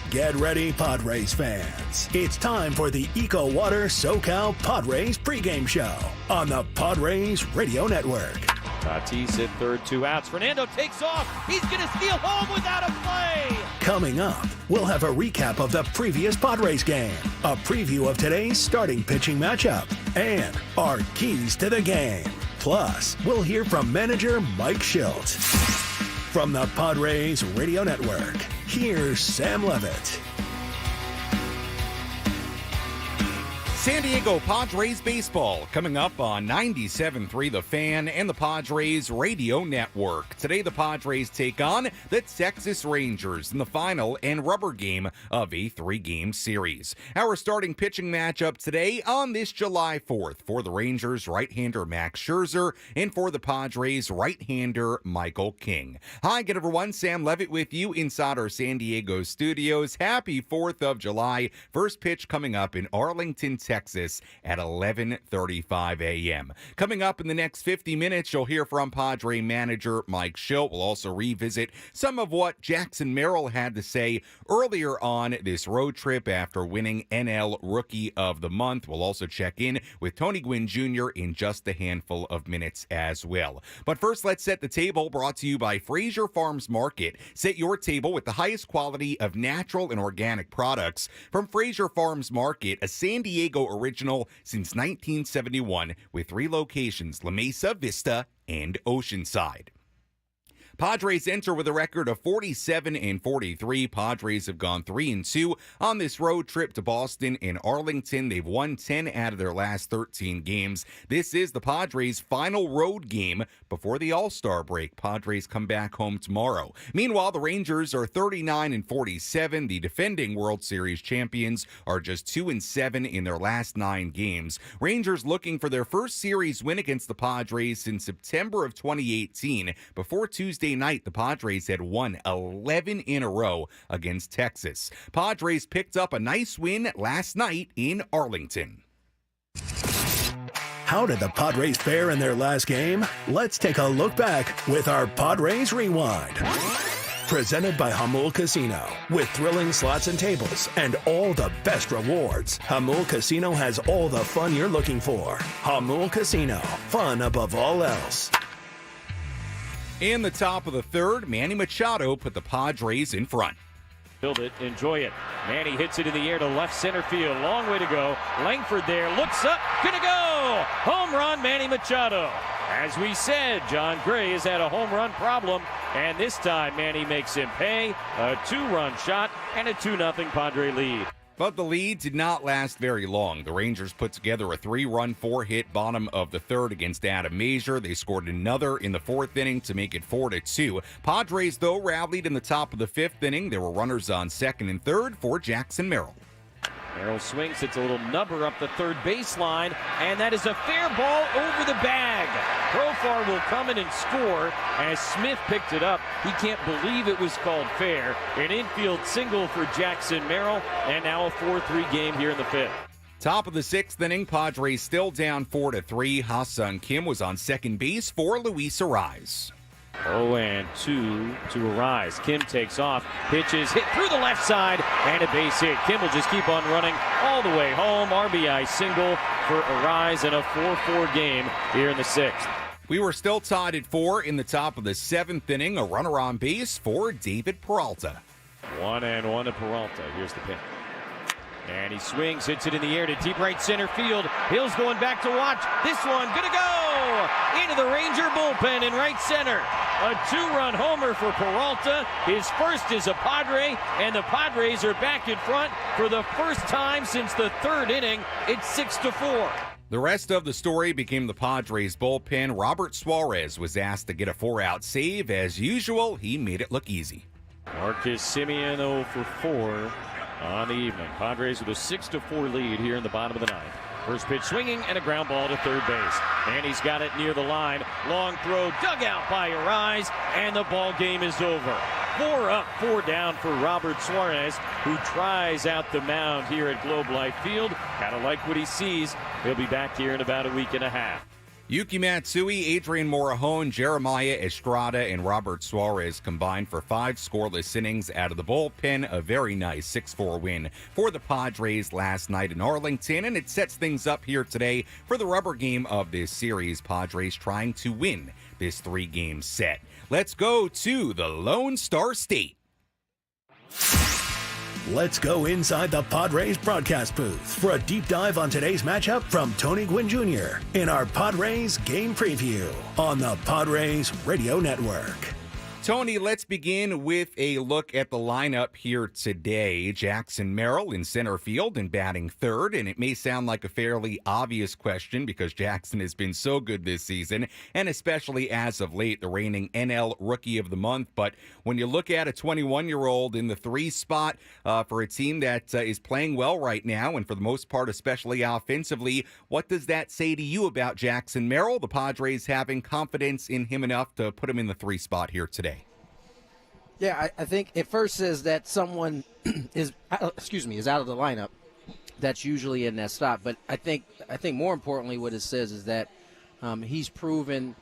Get ready, Padres fans. It's time for the EcoWater SoCal Padres pregame show on the Padres Radio Network. Tatis at third, 2 outs. Fernando takes off. He's going to steal home without a play. Coming up, we'll have a recap of the previous Padres game, a preview of today's starting pitching matchup, and our keys to the game. Plus, we'll hear from manager Mike Schultz. From the Padres Radio Network, here's Sam Levitt. San Diego Padres baseball coming up on 97.3 The Fan and the Padres Radio Network. Today the Padres take on the Texas Rangers in the final and rubber game of a 3-game series. Our starting pitching matchup today on this July 4th for the Rangers, right-hander Max Scherzer, and for the Padres, right-hander Michael King. Hi again, everyone. Sam Levitt with you inside our San Diego studios. Happy 4th of July. First pitch coming up in Arlington, Texas at 11:35 a.m. Coming up in the next 50 minutes, you'll hear from Padre manager Mike Schultz. We'll also revisit some of what Jackson Merrill had to say earlier on this road trip after winning NL Rookie of the Month. We'll also check in with Tony Gwynn Jr. in just a handful of minutes as well. But first, let's set the table, brought to you by Fraser Farms Market. Set your table with the highest quality of natural and organic products from Fraser Farms Market, a San Diego original since 1971 with 3 locations, La Mesa, Vista, and Oceanside. Padres enter with a record of 47-43. Padres have gone 3-2 on this road trip to Boston and Arlington. They've won 10 out of their last 13 games. This is the Padres' final road game before the All-Star break. Padres come back home tomorrow. Meanwhile, the Rangers are 39-47. The defending World Series champions are just 2-7 in their last 9 games. Rangers looking for their first series win against the Padres since September of 2018. Before Tuesday night, the Padres had won 11 in a row against Texas. Padres picked up a nice win last night in Arlington. How did the Padres fare in their last game? Let's take a look back with our Padres Rewind. Presented by Hamul Casino. With thrilling slots and tables and all the best rewards, Hamul Casino has all the fun you're looking for. Hamul Casino, fun above all else. In the top of the third, Manny Machado put the Padres in front. Build it, enjoy it. Manny hits it in the air to left center field. Long way to go. Langford there, looks up, gonna go! Home run, Manny Machado. As we said, John Gray has had a home run problem, and this time Manny makes him pay. A 2-run shot and a 2-0 Padre lead. But the lead did not last very long. The Rangers put together a 3-run, 4-hit bottom of the third against Adam Mazur. They scored another in the 4th inning to make it 4-2. Padres, though, rallied in the top of the 5th inning. There were runners on second and third for Jackson Merrill. Merrill swings, it's a little nubber up the third baseline, and that is a fair ball over the bag. Profar will come in and score as Smith picked it up. He can't believe it was called fair. An infield single for Jackson Merrill, and now a 4-3 game here in the 5th. Top of the 6th inning, Padres still down 4-3. Ha-Seong Kim was on second base for Luis Arraez. 0-2 to Arraez. Kim takes off, pitches, hit through the left side, and a base hit. Kim will just keep on running all the way home. RBI single for Arraez in a 4-4 game here in the 6th. We were still tied at 4 in the top of the 7th inning. A runner on base for David Peralta. 1-1 to Peralta. Here's the pitch. And he swings, hits it in the air to deep right center field. Hill's going back to watch. This one gonna go into the Ranger bullpen in right center. A 2-run homer for Peralta. His first is a Padre, and the Padres are back in front for the first time since the 3rd inning. It's 6-4. The rest of the story became the Padres bullpen. Robert Suarez was asked to get a 4-out save. As usual, he made it look easy. Marcus Semien 0 for 4 on the evening. Padres with a 6-4 lead here in the bottom of the 9th. First pitch swinging and a ground ball to third base. And he's got it near the line. Long throw dug out by Arraez, and the ball game is over. 4 up, 4 down for Robert Suarez, who tries out the mound here at Globe Life Field. Kind of like what he sees. He'll be back here in about a week and a half. Yuki Matsui, Adrian Morejon, Jeremiah Estrada, and Robert Suarez combined for 5 scoreless innings out of the bullpen. A very nice 6-4 win for the Padres last night in Arlington, and it sets things up here today for the rubber game of this series. Padres trying to win this 3-game set. Let's go to the Lone Star State. Let's go inside the Padres broadcast booth for a deep dive on today's matchup from Tony Gwynn Jr. in our Padres game preview on the Padres Radio Network. Tony, let's begin with a look at the lineup here today. Jackson Merrill in center field and batting third, and it may sound like a fairly obvious question because Jackson has been so good this season, and especially as of late, the reigning NL Rookie of the Month. But when you look at a 21-year-old in the 3 spot for a team that is playing well right now, and for the most part, especially offensively, what does that say to you about Jackson Merrill, the Padres having confidence in him enough to put him in the 3 spot here today? Yeah, I think it first says that someone is out of the lineup. That's usually in that spot. But I think more importantly, what it says is that he's proven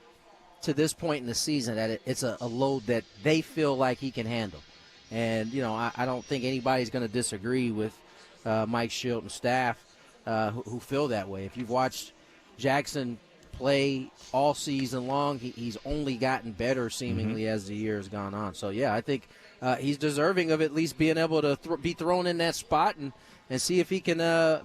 to this point in the season that it's a load that they feel like he can handle. And I don't think anybody's going to disagree with Mike Schilt and staff who feel that way. If you've watched Jackson play all season long, he's only gotten better seemingly as the year has gone on. So yeah, I think he's deserving of at least being able to be thrown in that spot and see if he can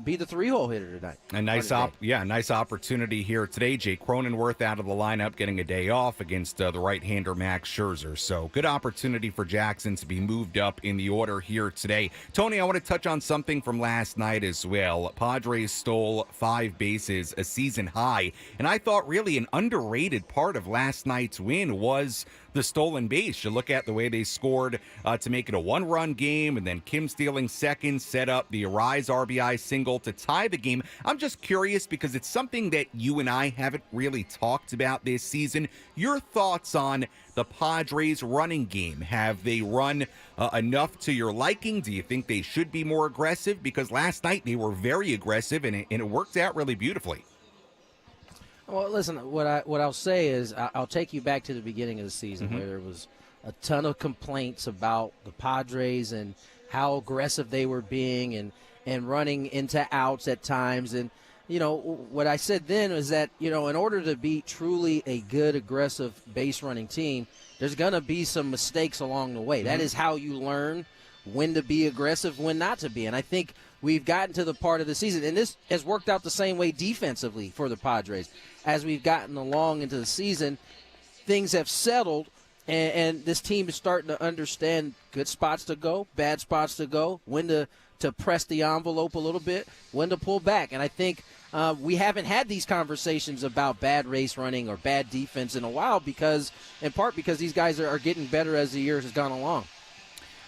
be the 3-hole hitter tonight. A nice opportunity here today. Jake Cronenworth out of the lineup, getting a day off against the right-hander Max Scherzer. So good opportunity for Jackson to be moved up in the order here today. Tony, I want to touch on something from last night as well. Padres stole 5 bases, a season high, and I thought really an underrated part of last night's win was the stolen base. You look at the way they scored to make it a 1-run game, and then Kim stealing second set up the Arise RBI single to tie the game. I'm just curious because it's something that you and I haven't really talked about this season. Your thoughts on the Padres running game? Have they run enough to your liking? Do you think they should be more aggressive? Because last night they were very aggressive, and it worked out really beautifully. Well, listen, what I'll say is I'll take you back to the beginning of the season where there was a ton of complaints about the Padres and how aggressive they were being and running into outs at times. And, what I said then was that, in order to be truly a good, aggressive base-running team, there's going to be some mistakes along the way. That is how you learn when to be aggressive, when not to be. And I think we've gotten to the part of the season, and this has worked out the same way defensively for the Padres. As we've gotten along into the season, things have settled, and this team is starting to understand good spots to go, bad spots to go, when to press the envelope a little bit, when to pull back. And I think we haven't had these conversations about bad race running or bad defense in a while in part because these guys are getting better as the years has gone along.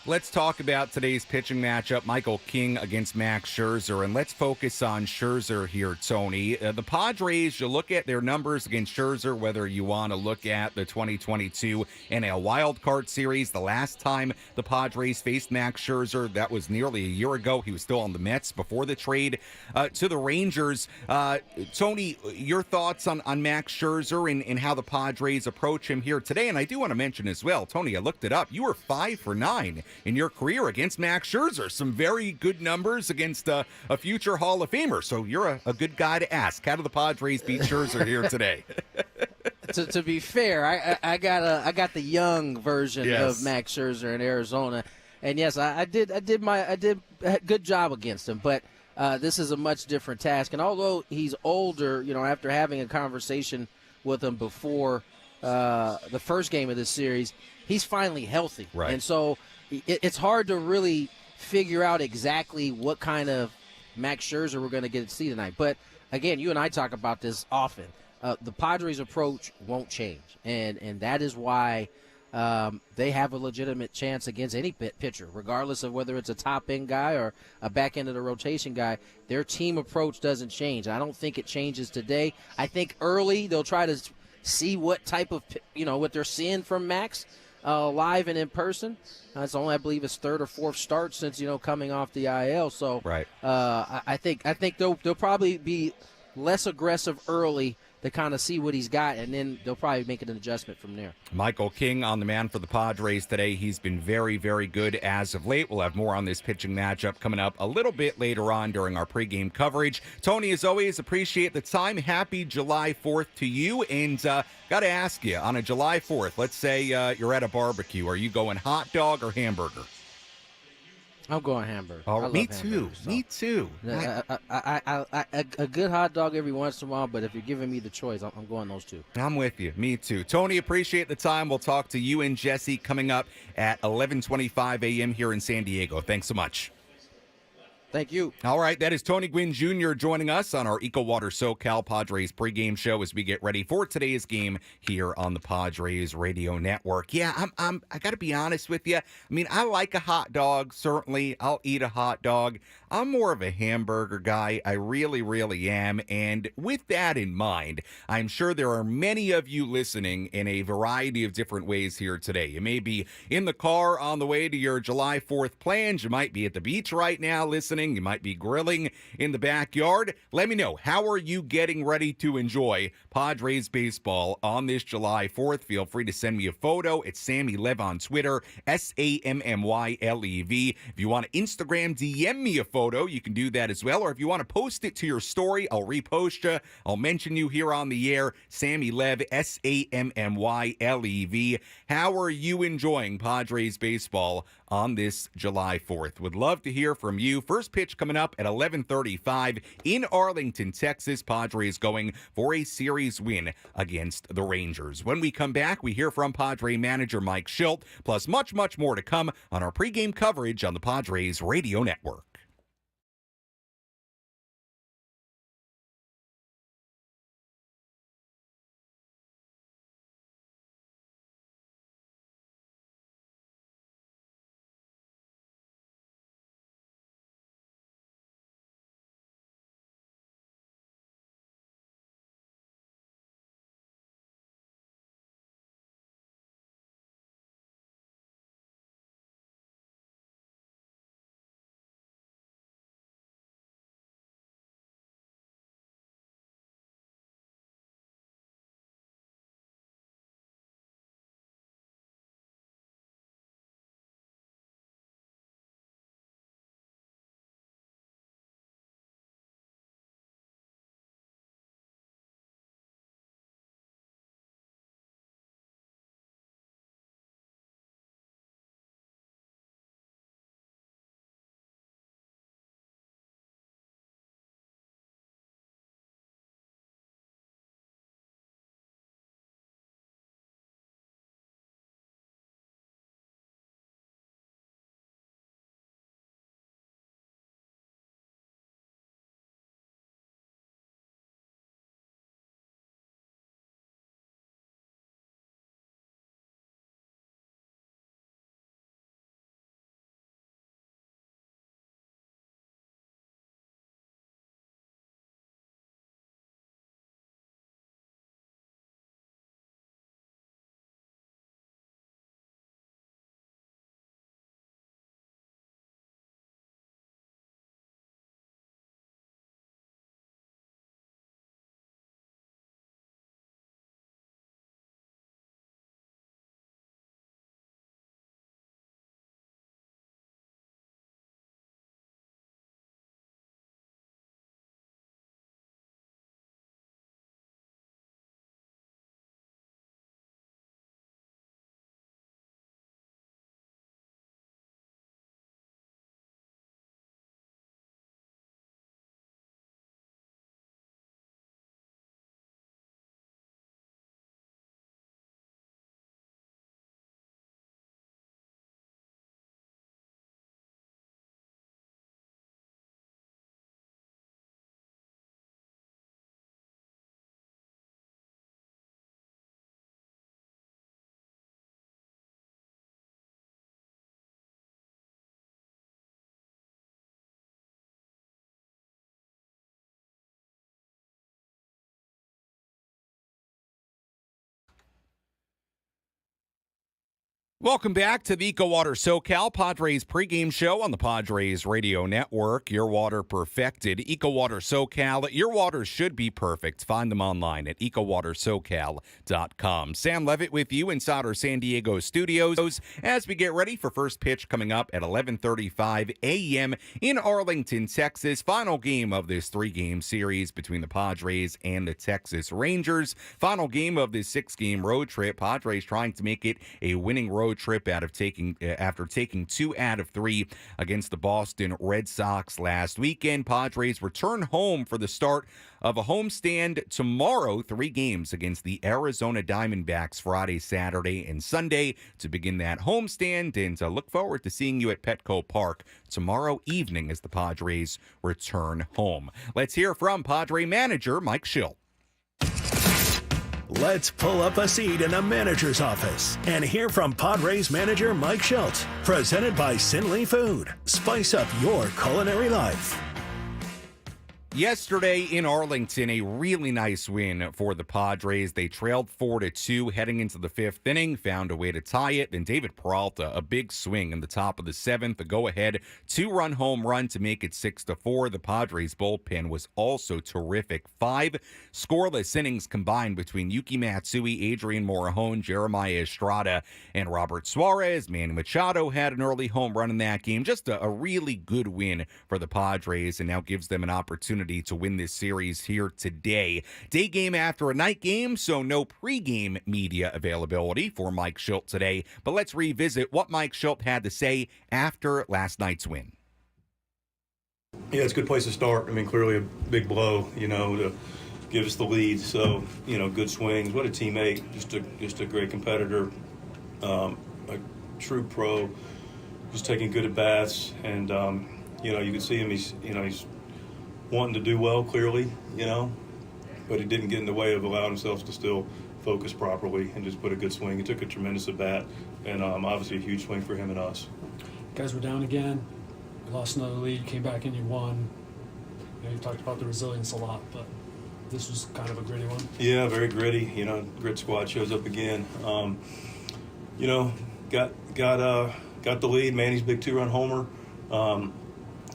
Let's talk about today's pitching matchup, Michael King against Max Scherzer, and let's focus on Scherzer here, Tony. The Padres, you look at their numbers against Scherzer, whether you want to look at the 2022 NL Wild Card Series. The last time the Padres faced Max Scherzer, that was nearly a year ago. He was still on the Mets before the trade to the Rangers. Tony, your thoughts on Max Scherzer and how the Padres approach him here today? And I do want to mention as well, Tony, I looked it up. You were 5 for 9 in your career against Max Scherzer. Some very good numbers against a future Hall of Famer. So you're a good guy to ask. How do the Padres beat Scherzer here today? To be fair, I got the young version of Max Scherzer in Arizona, and yes, I did a good job against him. But this is a much different task. And although he's older, after having a conversation with him before the first game of this series, he's finally healthy, right? And so it's hard to really figure out exactly what kind of Max Scherzer we're going to get to see tonight. But, again, you and I talk about this often. The Padres' approach won't change, and that is why they have a legitimate chance against any pitcher, regardless of whether it's a top-end guy or a back-end-of-the-rotation guy. Their team approach doesn't change. I don't think it changes today. I think early they'll try to see what type of, what they're seeing from Max live and in person. It's only, I believe, his 3rd or 4th start since, coming off the IL. So right. I think they'll probably be less aggressive early to kind of see what he's got, and then they'll probably make an adjustment from there. Michael King on the man for the Padres today. He's been very, very good as of late. We'll have more on this pitching matchup coming up a little bit later on during our pregame coverage. Tony, as always, appreciate the time. Happy July 4th to you. And got to ask you, on a July 4th, let's say you're at a barbecue. Are you going hot dog or hamburger? I'm going hamburger. Oh, me too. So. Me too. A good hot dog every once in a while, but if you're giving me the choice, I'm going those two. I'm with you. Me too. Tony, appreciate the time. We'll talk to you and Jesse coming up at 11:25 a.m. here in San Diego. Thanks so much. Thank you. All right, that is Tony Gwynn Jr. joining us on our EcoWater SoCal Padres pregame show as we get ready for today's game here on the Padres Radio Network. Yeah, I got to be honest with you. I mean, I like a hot dog. Certainly, I'll eat a hot dog. I'm more of a hamburger guy. I really, really am. And with that in mind, I'm sure there are many of you listening in a variety of different ways here today. You may be in the car on the way to your July 4th plans. You might be at the beach right now listening. You might be grilling in the backyard. Let me know, how are you getting ready to enjoy Padres baseball on this July 4th? Feel free to send me a photo. It's Sammy Lev on Twitter, SammyLev. If you want to Instagram DM me a photo, you can do that as well. Or if you want to post it to your story, I'll repost you. I'll mention you here on the air, Sammy Lev, SammyLev. How are you enjoying Padres baseball on this July 4th? Would love to hear from you. First pitch coming up at 11:35 in Arlington, Texas. Padres going for a series win against the Rangers. When we come back, we hear from Padre manager Mike Shildt, plus much, much more to come on our pregame coverage on the Padres Radio Network. Welcome back to the EcoWater SoCal Padres pregame show on the Padres Radio Network. Your water perfected. EcoWater SoCal. Your water should be perfect. Find them online at EcoWaterSoCal.com. Sam Levitt with you inside our San Diego studios as we get ready for first pitch coming up at 11:35 a.m. in Arlington, Texas. Final game of this 3-game series between the Padres and the Texas Rangers. Final game of this 6-game road trip. Padres trying to make it a winning road trip after taking 2 out of 3 against the Boston Red Sox last weekend. Padres return home for the start of a homestand tomorrow. 3 games against the Arizona Diamondbacks Friday, Saturday, and Sunday to begin that homestand, and look forward to seeing you at Petco Park tomorrow evening as the Padres return home. Let's hear from Padre manager Mike Shildt. Let's pull up a seat in the manager's office and hear from Padres manager Mike Shildt. Presented by Sinley Food. Spice up your culinary life. Yesterday in Arlington, a really nice win for the Padres. They trailed 4-2 heading into the 5th inning, found a way to tie it. And David Peralta, a big swing in the top of the 7th, a go-ahead 2-run home run to make it 6-4. The Padres bullpen was also terrific. 5 scoreless innings combined between Yuki Matsui, Adrian Morejon, Jeremiah Estrada, and Robert Suarez. Manny Machado had an early home run in that game. Just a really good win for the Padres, and now gives them an opportunity to win this series here today. Day game after a night game, so no pregame media availability for Mike Shildt today. But let's revisit what Mike Shildt had to say after last night's win. Yeah, it's a good place to start. I mean, clearly a big blow, to give us the lead. So, good swings. What a teammate. Just a great competitor. A true pro. Just taking good at bats. And, you can see him. He's wanting to do well, clearly, but he didn't get in the way of allowing himself to still focus properly and just put a good swing. He took a tremendous at bat, and obviously a huge swing for him and us. Guys were down again. You lost another lead, came back and you won. You talked about the resilience a lot, but this was kind of a gritty one. Yeah, very gritty. Grit squad shows up again. Got the lead. Manny's big 2-run homer.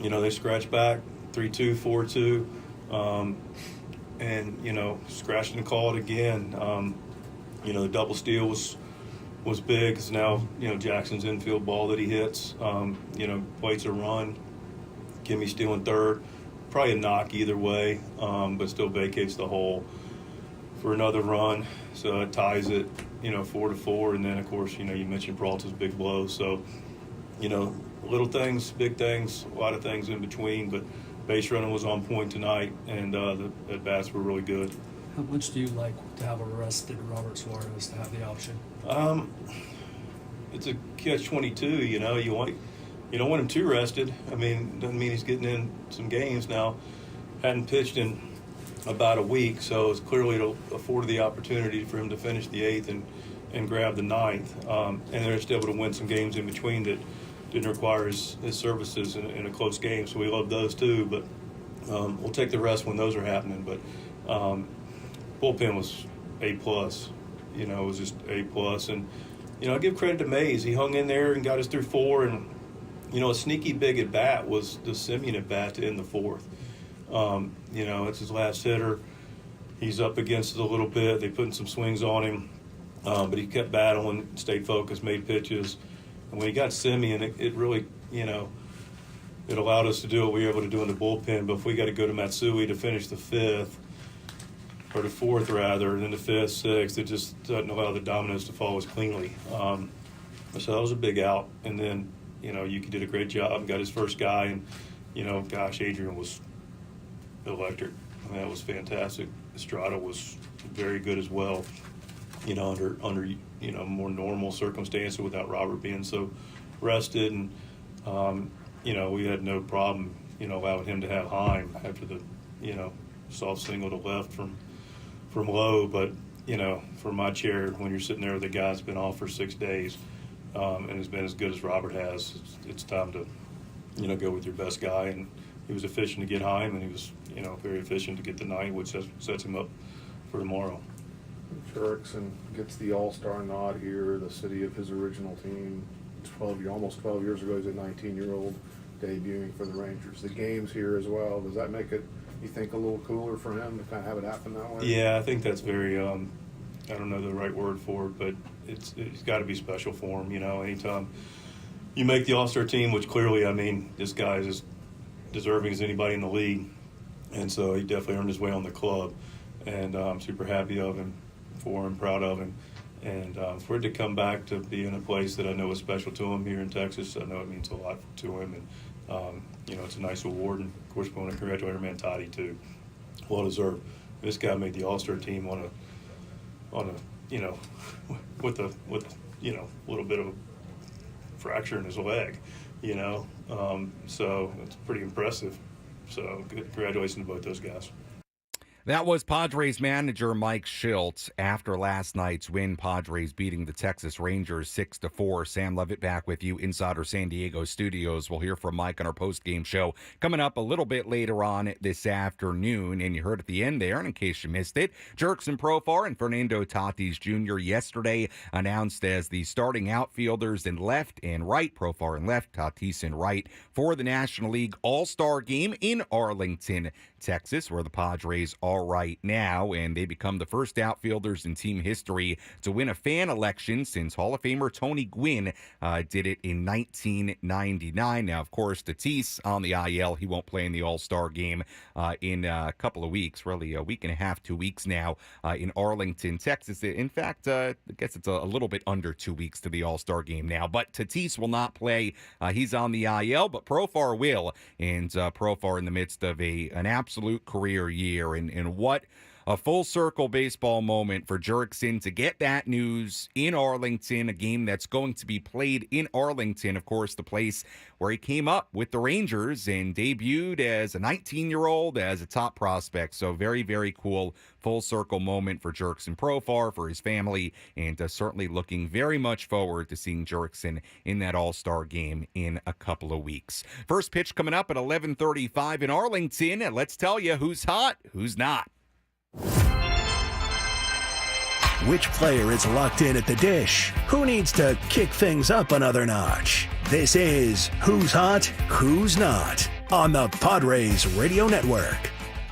They scratched back. 3-2, 4-2, and scratched and called again. The double steal was big because now Jackson's infield ball that he hits. Plates a run. Kimmy stealing third, probably a knock either way, but still vacates the hole for another run. So it ties it, 4-4, and then of course you mentioned Peralta's big blow. So little things, big things, a lot of things in between, but base running was on point tonight, and the at-bats were really good. How much do you like to have a rested Robert Suarez to have the option? It's a catch-22, you don't want him too rested. I mean, doesn't mean he's getting in some games now. Hadn't pitched in about a week, so it's clearly it'll afford the opportunity for him to finish the 8th and grab the 9th. And they're just able to win some games in between that didn't require his services in a close game, so we love those too. But we'll take the rest when those are happening. But bullpen was A+. It was just A+. And I give credit to Mays. He hung in there and got us through 4. And a sneaky big at bat was the Semien at bat to end the 4th. It's his last hitter. He's up against it a little bit. They put in some swings on him, but he kept battling, stayed focused, made pitches. And when he got Semien, it really, it allowed us to do what we were able to do in the bullpen. But if we got to go to Matsui to finish the 5th, or the 4th rather, and then the 5th, 6th, it just doesn't allow the dominoes to fall as cleanly. So that was a big out. And then, Yuki did a great job, got his first guy. And, Adrian was electric. I mean, that was fantastic. Estrada was very good as well. Under more normal circumstances without Robert being so rested. And, we had no problem, allowing him to have Heim after the, soft single to left from low. But, from my chair, when you're sitting there with a guy that's been off for 6 days and has been as good as Robert has, it's time to, go with your best guy. And he was efficient to get Heim, and he was, very efficient to get the 9, which sets him up for tomorrow. Jurickson gets the All-Star nod here, the city of his original team. Almost 12 years ago, he's a 19-year-old debuting for the Rangers. The game's here as well. Does that make it, you think, a little cooler for him to kind of have it happen that way? Yeah, I think that's very, I don't know the right word for it, but it's got to be special for him. Anytime you make the All-Star team, which clearly, this guy is as deserving as anybody in the league. And so he definitely earned his way on the club. And I'm super happy for him, proud of him. And for it to come back to be in a place that I know is special to him here in Texas, I know it means a lot to him. And, it's a nice award. And, of course, we want to congratulate our man Toddy, too. Well deserved. This guy made the All-Star team with a little bit of a fracture in his leg, so it's pretty impressive. So congratulations to both those guys. That was Padres manager Mike Shildt after last night's win. Padres beating the Texas Rangers 6-4. Sam Levitt back with you inside our San Diego studios. We'll hear from Mike on our post-game show coming up a little bit later on this afternoon. And you heard at the end there, and in case you missed it, Jurickson Profar and Fernando Tatis Jr. yesterday announced as the starting outfielders in left and right, Profar in left, Tatis in right, for the National League All-Star Game in Arlington, Texas, where the Padres are right now, and they become the first outfielders in team history to win a fan election since Hall of Famer Tony Gwynn did it in 1999. Now, of course, Tatis on the IL. He won't play in the All-Star Game in a couple of weeks, really a week and a half, 2 weeks now in Arlington, Texas. In fact, I guess it's a little bit under 2 weeks to the All-Star Game now, but Tatis will not play. He's on the IL, but Profar will, and Profar in the midst of an absolute career year, and what a full circle baseball moment for Jurickson to get that news in Arlington, a game that's going to be played in Arlington, of course, the place where he came up with the Rangers and debuted as a 19-year-old as a top prospect. So very, very cool full circle moment for Jurickson Profar, for his family, and certainly looking very much forward to seeing Jurickson in that All-Star game in a couple of weeks. First pitch coming up at 11:35 in Arlington, and let's tell you who's hot, who's not. Which player is locked in at the dish? Who needs to kick things up another notch? This is Who's Hot, Who's Not on the Padres Radio Network.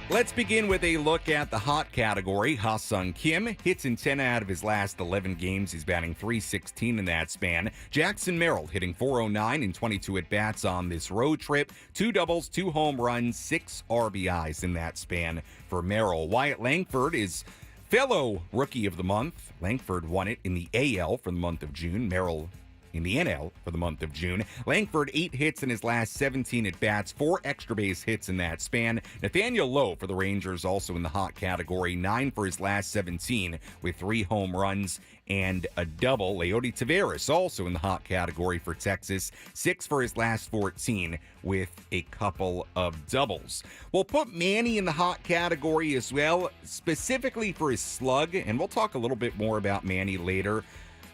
Let's begin with a look at the hot category. Ha-Sung Kim hits in 10 out of his last 11 games. He's batting .316 in that span. Jackson Merrill hitting .409 in 22 at-bats on this road trip. 2 doubles, 2 home runs, 6 RBIs in that span for Merrill. Wyatt Langford is fellow Rookie of the Month. Langford won it in the AL for the month of June. Merrill in the NL for the month of June. Langford, 8 hits in his last 17 at-bats, 4 extra base hits in that span. Nathaniel Lowe for the Rangers also in the hot category, 9 for his last 17 with 3 home runs and a double. Leody Taveras also in the hot category for Texas, 6 for his last 14 with a couple of doubles. We'll put Manny in the hot category as well, specifically for his slug, and we'll talk a little bit more about Manny later.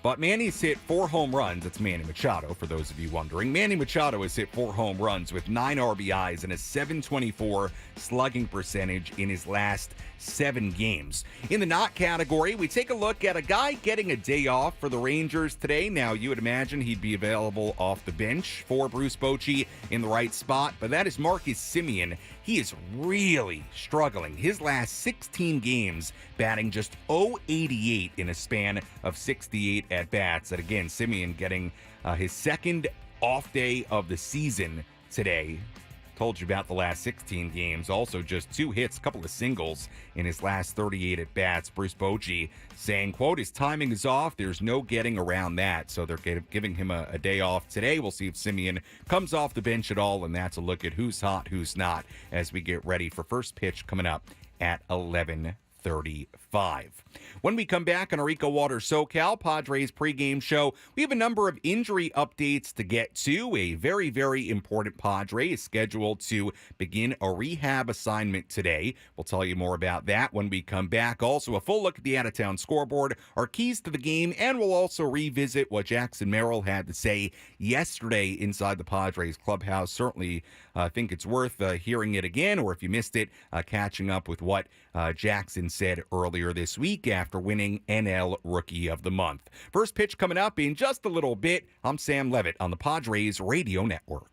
But Manny's hit 4 home runs. That's Manny Machado, for those of you wondering. Manny Machado has hit 4 home runs with 9 RBIs and a .724 slugging percentage in his last 7 games. In the not category, we take a look at a guy getting a day off for the Rangers today. Now, you would imagine he'd be available off the bench for Bruce Bochy in the right spot, but that is Marcus Semien. He is really struggling. His last 16 games batting just .088 in a span of 68 at-bats. And again, Semien getting his second off day of the season today. Told you about the last 16 games. Also just 2 hits, a couple of singles in his last 38 at-bats. Bruce Bochy saying, quote, his timing is off. There's no getting around that. So they're giving him a day off today. We'll see if Semien comes off the bench at all. And that's a look at who's hot, who's not, as we get ready for first pitch coming up at 11:35. When we come back on our EcoWater SoCal Padres pregame show, we have a number of injury updates to get to. A very, very important Padre is scheduled to begin a rehab assignment today. We'll tell you more about that when we come back. Also, a full look at the out-of-town scoreboard, our keys to the game, and we'll also revisit what Jackson Merrill had to say yesterday inside the Padres clubhouse. Certainly think it's worth hearing it again, or if you missed it, catching up with what Jackson said earlier this week after winning NL Rookie of the Month. First pitch coming up in just a little bit. I'm Sam Levitt on the Padres Radio Network.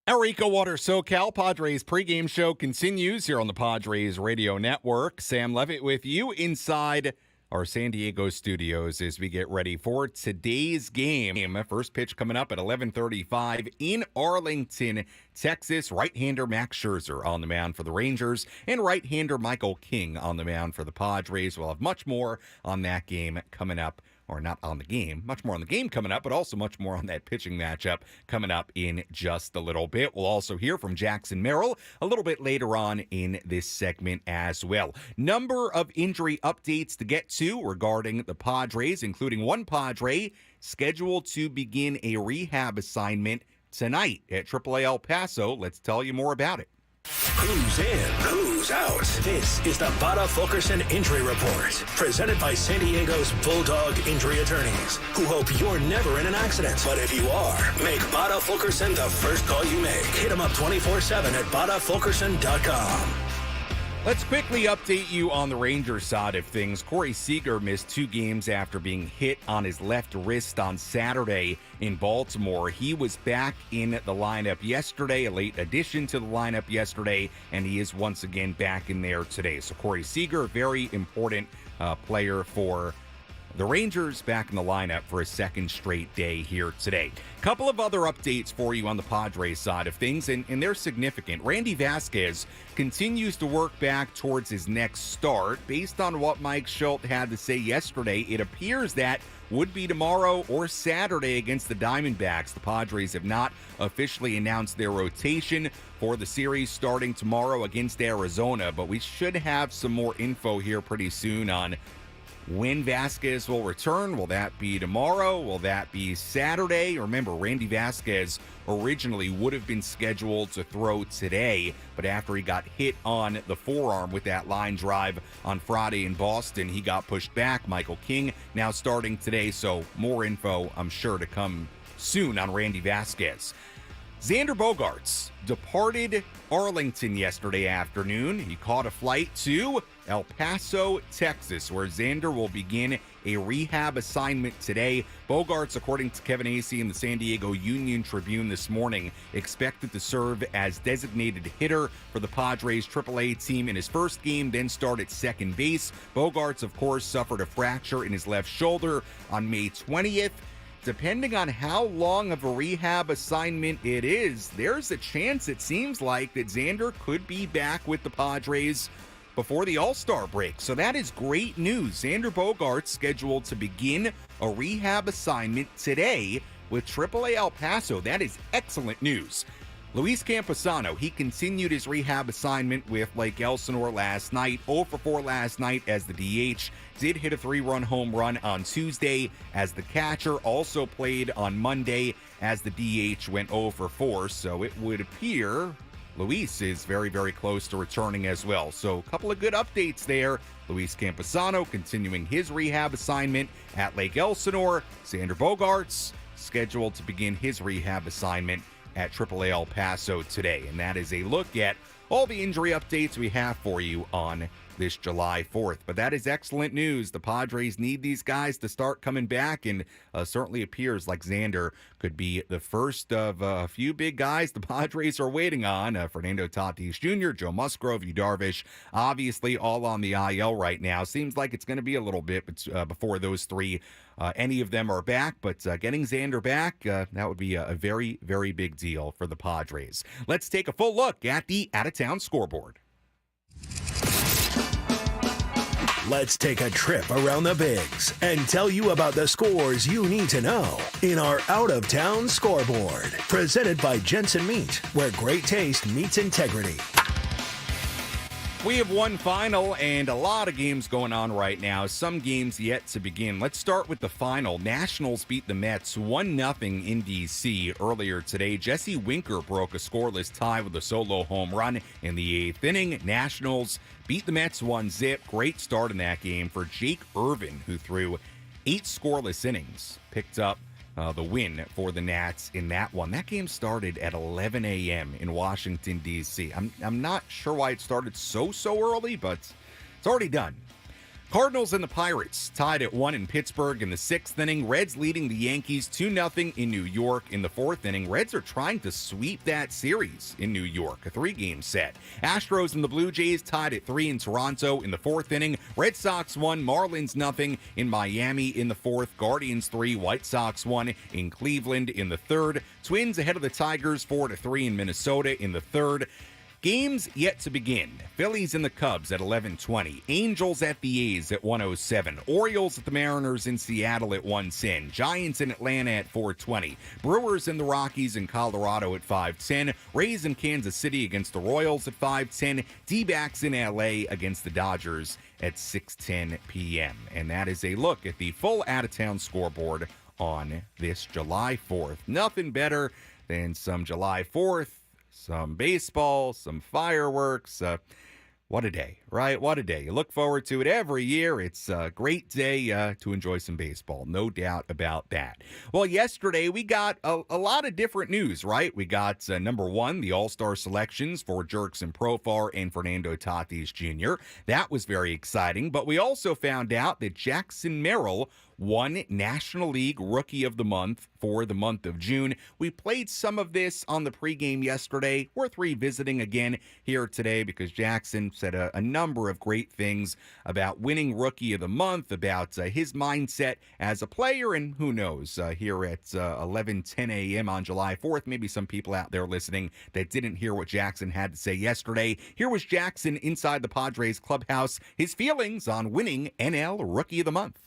Our EcoWater SoCal Padres pregame show continues here on the Padres Radio Network. Sam Levitt with you inside our San Diego studios as we get ready for today's game. First pitch coming up at 11:35 in Arlington, Texas. Right-hander Max Scherzer on the mound for the Rangers and right-hander Michael King on the mound for the Padres. We'll have much more on that game coming up. Or not on the game, much more on the game coming up, but also much more on that pitching matchup coming up in just a little bit. We'll also hear from Jackson Merrill a little bit later on in this segment as well. Number of injury updates to get to regarding the Padres, including one Padre scheduled to begin a rehab assignment tonight at AAA El Paso. Let's tell you more about it. Who's in? Who's out? This is the Bada Fulkerson Injury Report, presented by San Diego's Bulldog Injury Attorneys, who hope you're never in an accident. But if you are, make Bada Fulkerson the first call you make. Hit them up 24/7 at badafulkerson.com. Let's quickly update you on the Rangers side of things. Corey Seager missed 2 games after being hit on his left wrist on Saturday in Baltimore. He was back in the lineup yesterday, a late addition to the lineup yesterday, and he is once again back in there today. So Corey Seager, a very important player for the Rangers, back in the lineup for a second straight day here today. Couple of other updates for you on the Padres side of things, and they're significant. Randy Vasquez continues to work back towards his next start. Based on what Mike Schultz had to say yesterday, it appears that would be tomorrow or Saturday against the Diamondbacks. The Padres have not officially announced their rotation for the series starting tomorrow against Arizona, but we should have some more info here pretty soon on When Vasquez will return, will that be tomorrow? Will that be Saturday? Remember, Randy Vasquez originally would have been scheduled to throw today, but after he got hit on the forearm with that line drive on Friday in Boston, he got pushed back. Michael King now starting today, so more info, I'm sure, to come soon on Randy Vasquez. Xander Bogaerts departed Arlington yesterday afternoon. He caught a flight to El Paso, Texas, where Xander will begin a rehab assignment today. Bogaerts, according to Kevin Acee in the San Diego Union-Tribune this morning, expected to serve as designated hitter for the Padres AAA team in his first game, then start at second base. Bogaerts, of course, suffered a fracture in his left shoulder on May 20th. Depending on how long of a rehab assignment it is, there's a chance, it seems like, that Xander could be back with the Padres before the All-Star break. So that is great news. Xander Bogaerts scheduled to begin a rehab assignment today with AAA El Paso. That is excellent news. Luis Camposano, he continued his rehab assignment with Lake Elsinore last night. 0 for 4 last night as the DH. Did hit a 3-run home run on Tuesday as the catcher. Also played on Monday as the DH went 0 for 4. So it would appear Luis is very, very close to returning as well. So a couple of good updates there. Luis Camposano continuing his rehab assignment at Lake Elsinore. Xander Bogaerts scheduled to begin his rehab assignment at AAA El Paso today. And that is a look at all the injury updates we have for you on this July 4th. But that is excellent news. The Padres need these guys to start coming back, and certainly appears like Xander could be the first of a few big guys the Padres are waiting on. Fernando Tatis Jr., Joe Musgrove, Yu Darvish, obviously all on the IL right now. Seems like it's going to be a little bit before those three, any of them are back, but getting Xander back, that would be a very, very big deal for the Padres. Let's take a full look at the out-of-town scoreboard. Let's take a trip around the Bigs and tell you about the scores you need to know in our out-of-town scoreboard. Presented by Jensen Meat, where great taste meets integrity. We have one final and a lot of games going on right now. Some games yet to begin. Let's start with the final. Nationals beat the Mets 1-0 in D.C. earlier today. Jesse Winker broke a scoreless tie with a solo home run in the 8th inning. Nationals beat the Mets 1-0. Great start in that game for Jake Irvin, who threw 8 scoreless innings. Picked up the win for the Nats in that one. That game started at 11 a.m. in Washington, D.C. I'm not sure why it started so early, but it's already done. Cardinals and the Pirates tied at 1 in Pittsburgh in the 6th inning. Reds leading the Yankees 2-0 in New York in the 4th inning. Reds are trying to sweep that series in New York, a 3-game set. Astros and the Blue Jays tied at 3 in Toronto in the 4th inning. Red Sox 1, Marlins 0 in Miami in the 4th. Guardians 3, White Sox 1 in Cleveland in the 3rd. Twins ahead of the Tigers 4-3 in Minnesota in the 3rd. Games yet to begin. Phillies and the Cubs at 11:20. Angels at the A's at 1:07. Orioles at the Mariners in Seattle at 1:10. Giants in Atlanta at 4:20. Brewers and the Rockies in Colorado at 5:10. Rays in Kansas City against the Royals at 5:10. D-backs in LA against the Dodgers at 6:10 p.m. And that is a look at the full out-of-town scoreboard on this July 4th. Nothing better than some July 4th. Some baseball, some fireworks. What a day, right? What a day. You look forward to it every year. It's a great day to enjoy some baseball. No doubt about that. Well, yesterday we got a lot of different news, right? We got, number one, the All-Star selections for Jurickson Profar and Fernando Tatis Jr. That was very exciting. But we also found out that Jackson Merrill won National League Rookie of the Month for the month of June. We played some of this on the pregame yesterday. Worth revisiting again here today because Jackson said a number of great things about winning Rookie of the Month, about his mindset as a player, and who knows, here at 11:10 a.m. on July 4th, maybe some people out there listening that didn't hear what Jackson had to say yesterday. Here was Jackson inside the Padres clubhouse, his feelings on winning NL Rookie of the Month.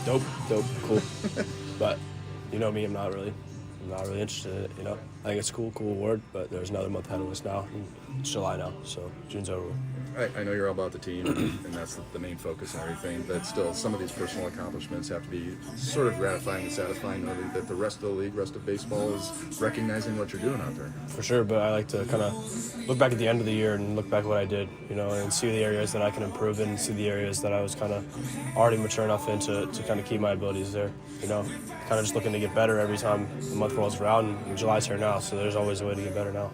Dope, cool. But you know me, I'm not really interested in it, you know? I think it's a cool award, but there's another month ahead of us now. It's July now, so June's over. I know you're all about the team, and that's the main focus and everything, but still, some of these personal accomplishments have to be sort of gratifying and satisfying, knowing that the rest of the league, rest of baseball is recognizing what you're doing out there. For sure, but I like to kind of look back at the end of the year and look back at what I did, and see the areas that I can improve in, and see the areas that I was kind of already mature enough in to kind of keep my abilities there, kind of just looking to get better every time the month rolls around, and July's here now, so there's always a way to get better now.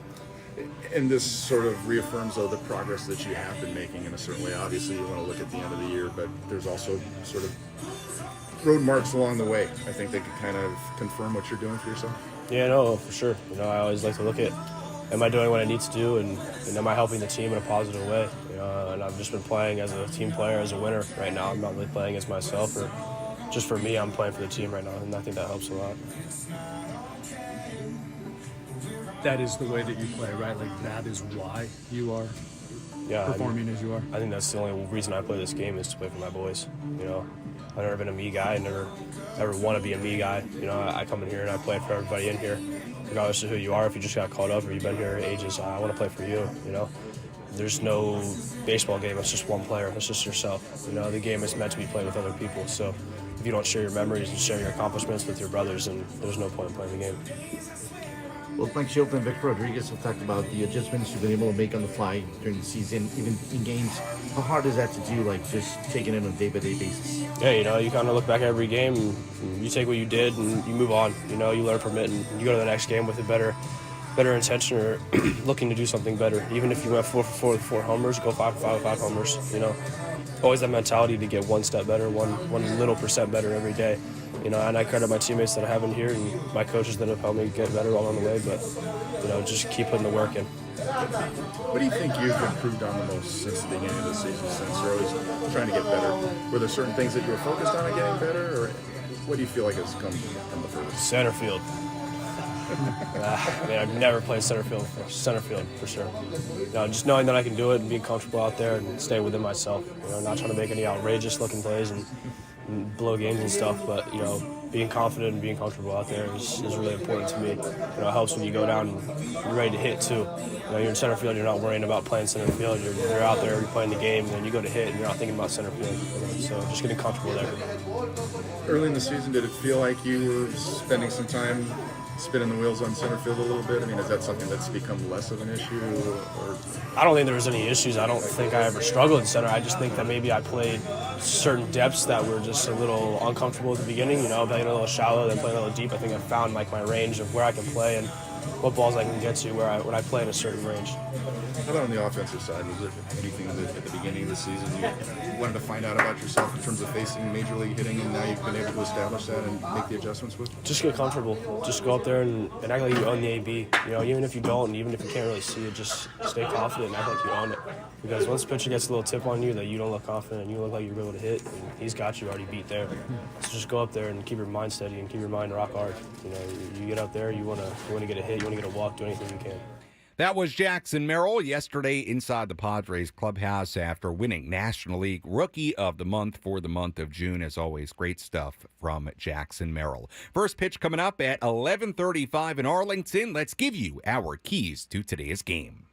And this sort of reaffirms, though, the progress that you have been making in a certain way. Obviously, you want to look at the end of the year, but there's also sort of road marks along the way. I think they can kind of confirm what you're doing for yourself. Yeah, no, for sure. I always like to look at, am I doing what I need to do, and am I helping the team in a positive way? And I've just been playing as a team player, as a winner right now. I'm not really playing as myself, or just for me, I'm playing for the team right now, and I think that helps a lot. That is the way that you play, right? Like, that is why you are performing as you are. I think that's the only reason I play this game, is to play for my boys. I've never been a me guy. I never ever want to be a me guy. I come in here and I play for everybody in here, regardless of who you are. If you just got called up or you've been here ages, I want to play for you. There's no baseball game. It's just one player. It's just yourself. The game is meant to be played with other people. So if you don't share your memories and share your accomplishments with your brothers, then there's no point in playing the game. Well, Mike Shilton and Victor Rodriguez have talked about the adjustments you've been able to make on the fly during the season, even in games. How hard is that to do, like just taking it on a day-by-day basis? Yeah, you kind of look back at every game, and you take what you did, and you move on. You learn from it, and you go to the next game with a better intention, or looking to do something better. Even if you went 4 for 4 with 4 homers, go 5 for 5 with 5 homers. Always that mentality to get one step better, one little % better every day. And I credit my teammates that I have in here and my coaches that have helped me get better along the way, but, just keep putting the work in. What do you think you've improved on the most since the beginning of the season, since you're always trying to get better? Were there certain things that you were focused on getting better, or what do you feel like has come from the furthest? Center field. I've never played center field for sure. Just knowing that I can do it and being comfortable out there and stay within myself. Not trying to make any outrageous looking plays and blow games and stuff, but being confident and being comfortable out there is really important to me. It helps when you go down and you're ready to hit too. You're in center field, you're not worrying about playing center field. You're out there, you're playing the game, and then you go to hit and you're not thinking about center field. So just getting comfortable there. Early in the season, did it feel like you were spending some time spinning the wheels on center field a little bit? I mean, is that something that's become less of an issue? Or? I don't think there was any issues. I don't think I ever struggled in center. I just think that maybe I played certain depths that were just a little uncomfortable at the beginning, playing a little shallow, then playing a little deep. I think I found my range of where I can play and what balls I can get to when I play in a certain range. How about on the offensive side? Was there anything that at the beginning of the season you wanted to find out about yourself in terms of facing major league hitting, and now you've been able to establish that and make the adjustments with? Just get comfortable. Just go up there and act like you own the AB. Even if you don't, and even if you can't really see it, just stay confident and act like you own it. Because once the pitcher gets a little tip on you that you don't look confident and you look like you're able to hit, and he's got you already beat there. So just go up there and keep your mind steady and keep your mind rock hard. You get up there, you want to get a hit, you want to get a walk, do anything you can. That was Jackson Merrill yesterday inside the Padres clubhouse after winning National League Rookie of the Month for the month of June. As always, great stuff from Jackson Merrill. First pitch coming up at 11:35 in Arlington. Let's give you our keys to today's game.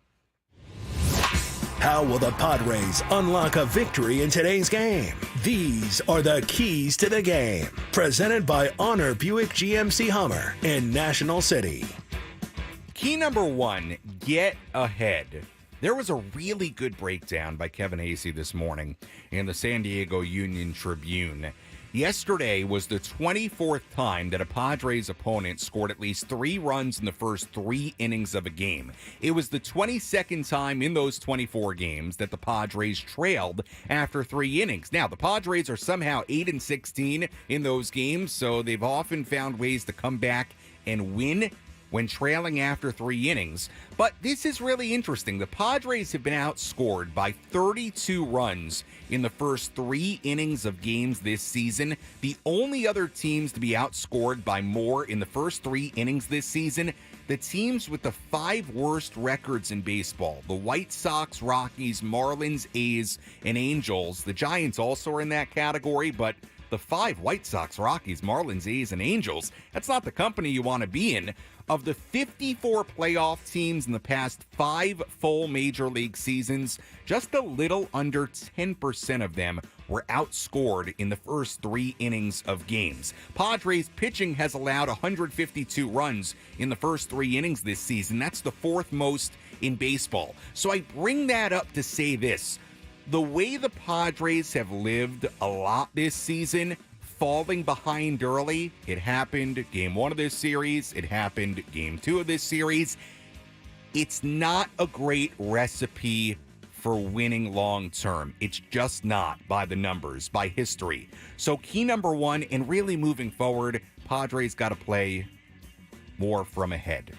How will the Padres unlock a victory in today's game? These are the keys to the game. Presented by Honor Buick GMC Hummer in National City. Key number 1, get ahead. There was a really good breakdown by Kevin Hasey this morning in the San Diego Union Tribune. Yesterday was the 24th time that a Padres opponent scored at least 3 runs in the first 3 innings of a game. It was the 22nd time in those 24 games that the Padres trailed after 3 innings. Now, the Padres are somehow 8-16 in those games, so they've often found ways to come back and win when trailing after 3 innings. But this is really interesting. The Padres have been outscored by 32 runs in the first 3 innings of games this season. The only other teams to be outscored by more in the first 3 innings this season, the teams with the 5 worst records in baseball. The White Sox, Rockies, Marlins, A's, and Angels. The Giants also are in that category, but the 5 White Sox, Rockies, Marlins, A's, and Angels. That's not the company you want to be in. Of the 54 playoff teams in the past 5 full major league seasons, just a little under 10% of them were outscored in the first 3 innings of games. Padres pitching has allowed 152 runs in the first 3 innings this season. That's the 4th most in baseball. So I bring that up to say this. The way the Padres have lived a lot this season, falling behind early, it happened game 1 of this series, it happened game 2 of this series. It's not a great recipe for winning long term. It's just not, by the numbers, by history. So key number 1, and really moving forward, Padres got to play more from ahead.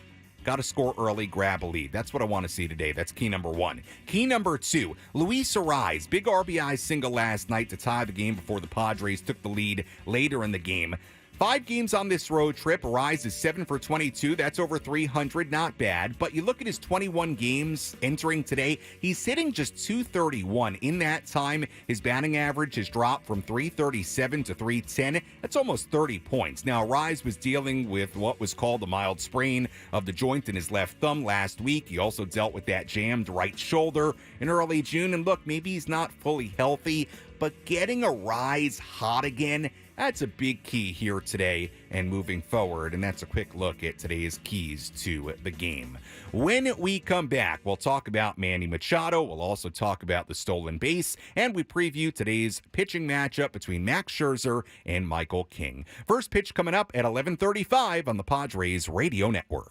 Got to score early, grab a lead. That's what I want to see today. That's key number 1. Key number 2, Luis Arraez, big RBI single last night to tie the game before the Padres took the lead later in the game. 5 games on this road trip. Arraez is 7 for 22. That's over 300. Not bad. But you look at his 21 games entering today, he's hitting just 231. In that time, his batting average has dropped from 337 to 310. That's almost 30 points. Now, Arraez was dealing with what was called a mild sprain of the joint in his left thumb last week. He also dealt with that jammed right shoulder in early June. And look, maybe he's not fully healthy, but getting Arraez hot again, that's a big key here today and moving forward, and that's a quick look at today's keys to the game. When we come back, we'll talk about Manny Machado. We'll also talk about the stolen base, and we preview today's pitching matchup between Max Scherzer and Michael King. First pitch coming up at 11:35 on the Padres Radio Network.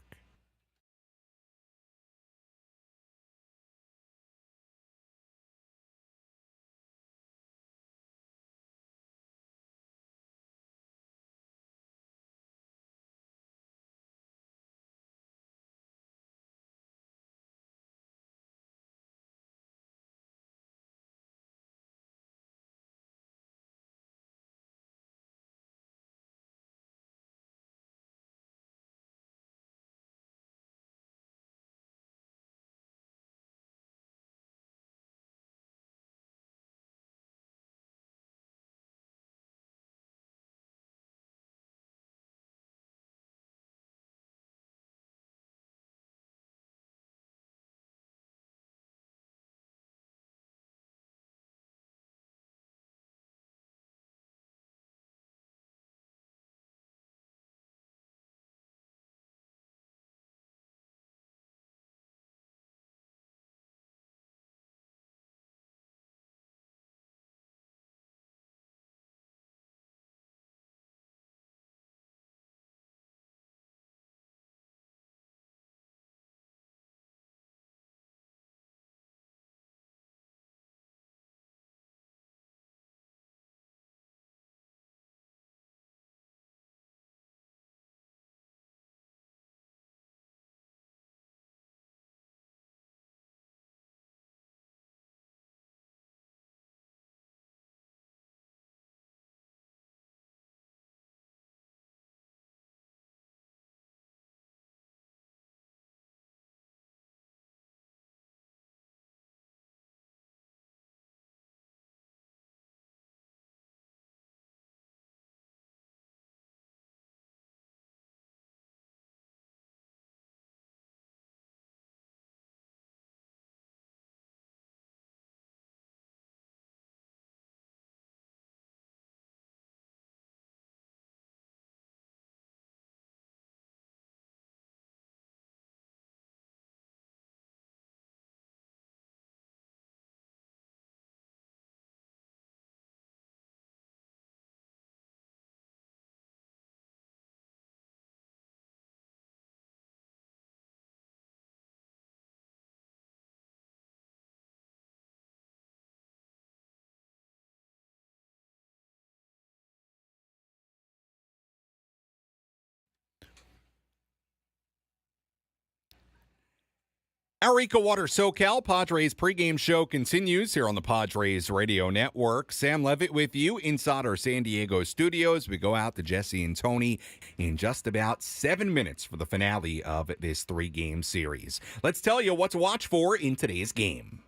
Our EcoWater SoCal Padres pregame show continues here on the Padres Radio Network. Sam Levitt with you inside our San Diego studios. We go out to Jesse and Tony in just about 7 minutes for the finale of this 3-game series. Let's tell you what to watch for in today's game.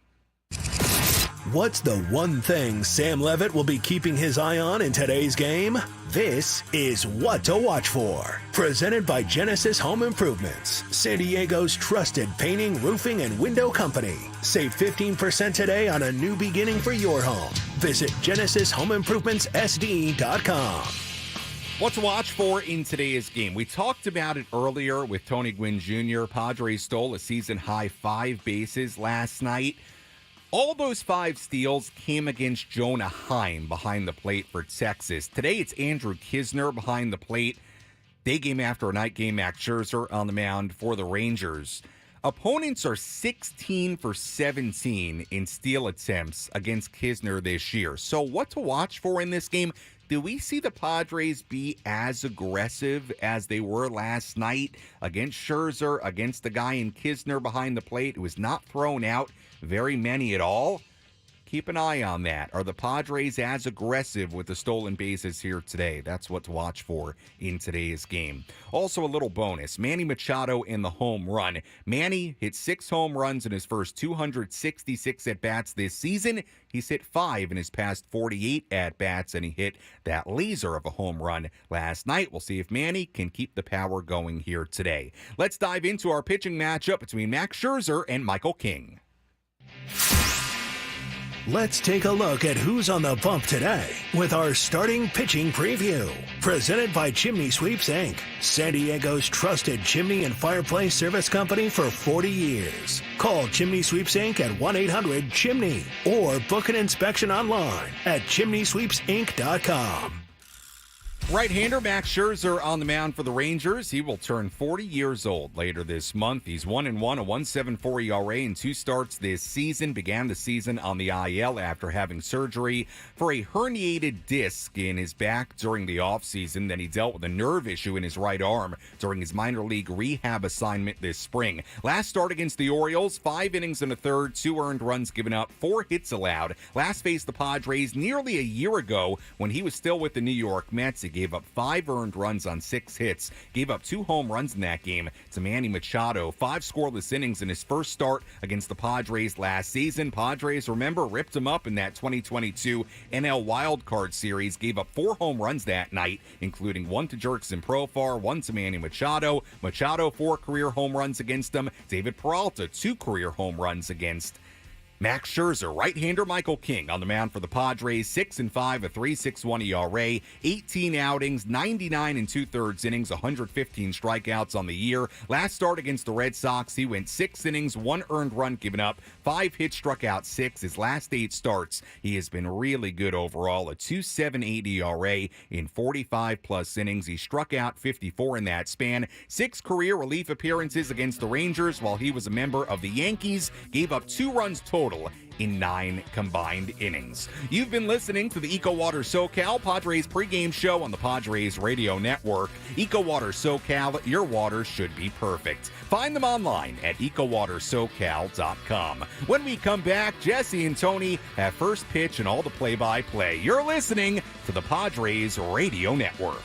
What's the one thing Sam Levitt will be keeping his eye on in today's game? This is What to Watch For. Presented by Genesis Home Improvements, San Diego's trusted painting, roofing, and window company. Save 15% today on a new beginning for your home. Visit GenesisHomeImprovementsSD.com. What to watch for in today's game? We talked about it earlier with Tony Gwynn Jr. Padres stole a season-high 5 bases last night. All those 5 steals came against Jonah Heim behind the plate for Texas. Today it's Andrew Kisner behind the plate. Day game after a night game, Max Scherzer on the mound for the Rangers. Opponents are 16 for 17 in steal attempts against Kisner this year. So what to watch for in this game? Do we see the Padres be as aggressive as they were last night against Scherzer, against the guy in Kisner behind the plate who was not thrown out very many at all? Keep an eye on that. Are the Padres as aggressive with the stolen bases here today? That's what to watch for in today's game. Also, a little bonus. Manny Machado in the home run. Manny hit 6 home runs in his first 266 at-bats this season. He's hit 5 in his past 48 at-bats, and he hit that laser of a home run last night. We'll see if Manny can keep the power going here today. Let's dive into our pitching matchup between Max Scherzer and Michael King. Let's take a look at who's on the bump today with our starting pitching preview. Presented by Chimney Sweeps, Inc., San Diego's trusted chimney and fireplace service company for 40 years. Call Chimney Sweeps, Inc. at 1-800-CHIMNEY or book an inspection online at chimneysweepsinc.com. Right-hander Max Scherzer on the mound for the Rangers. He will turn 40 years old later this month. He's 1-1, a 1.74 ERA in 2 starts this season. Began the season on the IL after having surgery for a herniated disc in his back during the offseason. Then he dealt with a nerve issue in his right arm during his minor league rehab assignment this spring. Last start against the Orioles, 5 innings and a third, 2 earned runs given up, 4 hits allowed. Last faced the Padres nearly a year ago when he was still with the New York Mets. He gave up 5 earned runs on 6 hits, gave up 2 home runs in that game to Manny Machado. 5 scoreless innings in his first start against the Padres last season. Padres, remember, ripped him up in that 2022 NL Wildcard Series, gave up 4 home runs that night, including 1 to Jerkson Profar, 1 to Manny Machado. Machado, 4 career home runs against him. David Peralta, 2 career home runs against Max Scherzer. Right-hander Michael King on the mound for the Padres, 6-5, a 3.61 ERA, 18 outings, 99 2/3 innings, 115 strikeouts on the year. Last start against the Red Sox, he went 6 innings, 1 earned run given up, 5 hits, struck out 6. His last 8 starts, he has been really good overall, a 2.78 ERA in 45-plus innings. He struck out 54 in that span. 6 career relief appearances against the Rangers while he was a member of the Yankees, gave up 2 runs total in 9 combined innings. You've been listening to the EcoWater SoCal Padres pregame show on the Padres Radio Network. EcoWater SoCal, your water should be perfect. Find them online at EcoWaterSoCal.com. When we come back, Jesse and Tony have first pitch and all the play-by-play. You're listening to the Padres Radio Network.